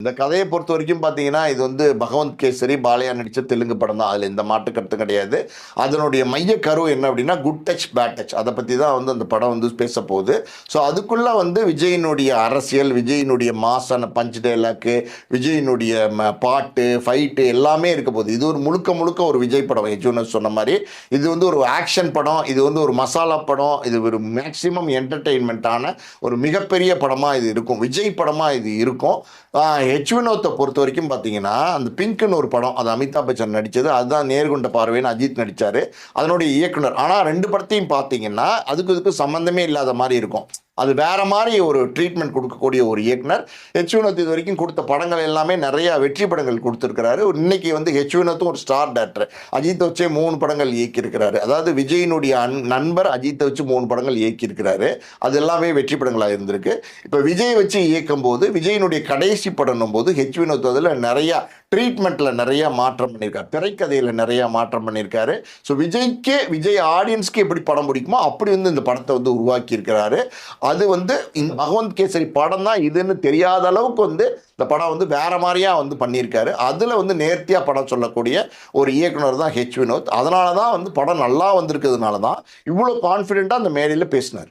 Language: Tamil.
இந்த கதையை பொறுத்த வரைக்கும் பார்த்தீங்கன்னா, இது வந்து பகவந்த் கேசரி பாலையா நடிச்ச தெலுங்கு படம் தான். அதில எந்த மாற்று கருத்தும் கிடையாது. அதனுடைய மைய கரு என்ன அப்படின்னா, குட் டச், பேட் டச். அத பத்தி தான் வந்து அந்த படம் வந்து பேசப்போகுது. ஸோ அதுக்குள்ள வந்து விஜயினுடைய அரசியல், விஜயினுடைய மாஸான பஞ்ச் டயலாக்கு, விஜயினுடைய பாட்டு, ஃபைட்டு எல்லாமே இருக்க போகுது. இது ஒரு முழுக்க முழுக்க ஒரு விஜய் படம். யஜுனஸ் சொன்ன மாரி. இது வந்து ஒரு ஆக்ஷன் படம். இது வந்து ஒரு மசாலா படம். இது ஒரு மேக்ஸிமம் என்டர்டெயின்மெண்ட்டான ஒரு மிகப்பெரிய படமா இது இருக்கும். விஜய் படமா இது இருக்கும். ஹெச் வினோத்தை பொறுத்த வரைக்கும் பார்த்தீங்கன்னா, அந்த பிங்க்னு ஒரு படம், அது அமிதாப் பச்சன் நடித்தது. அதுதான் நேர்கொண்ட பார்வைன்னு அஜித் நடித்தார். அதனுடைய இயக்குனர். ஆனால் 2 படத்தையும் பார்த்தீங்கன்னா, அதுக்கு இதுக்கு சம்மந்தமே இல்லாத மாதிரி இருக்கும். அது வேற மாதிரி ஒரு ட்ரீட்மெண்ட் கொடுக்கக்கூடிய ஒரு இயக்குனர். ஹெச் வினோத் இது வரைக்கும் கொடுத்த படங்கள் எல்லாமே நிறைய வெற்றி படங்கள் கொடுத்துருக்கிறாரு. இன்னைக்கு வந்து ஹெச் வினோத்தும் ஒரு ஸ்டார் டேரக்டர். அஜித்தை வச்சே 3 படங்கள் இயக்கியிருக்கிறாரு. அதாவது விஜயினுடைய நண்பர் அஜித்தை வச்சு 3 படங்கள் இயக்கியிருக்கிறாரு. அது எல்லாமே வெற்றி படங்களாக இருந்திருக்கு. இப்போ விஜய் வச்சு இயக்கும் போது, விஜயினுடைய கடைசி படம் போது ஹெச் வினோத் அதில் நிறைய ட்ரீட்மெண்ட்டில் நிறைய மாற்றம் பண்ணியிருக்காரு. திரைக்கதையில் நிறைய மாற்றம் பண்ணியிருக்காரு. ஸோ விஜய் ஆடியன்ஸ்க்கு எப்படி படம் பிடிக்குமோ அப்படி வந்து இந்த படத்தை வந்து உருவாக்கி இருக்கிறாரு. அது வந்து இந்த பகவந்த் கேசரி படம் தான் இதுன்னு தெரியாத அளவுக்கு வந்து இந்த படம் வந்து வேற மாதிரியா வந்து பண்ணியிருக்காரு. அதில் வந்து நேர்த்தியாக படம் சொல்லக்கூடிய ஒரு இயக்குனர் தான் ஹெச் வினோத். அதனால தான் வந்து படம் நல்லா வந்திருக்கிறதுனால தான் இவ்வளோ கான்ஃபிடென்ட்டாக அந்த மேடையில் பேசினார்.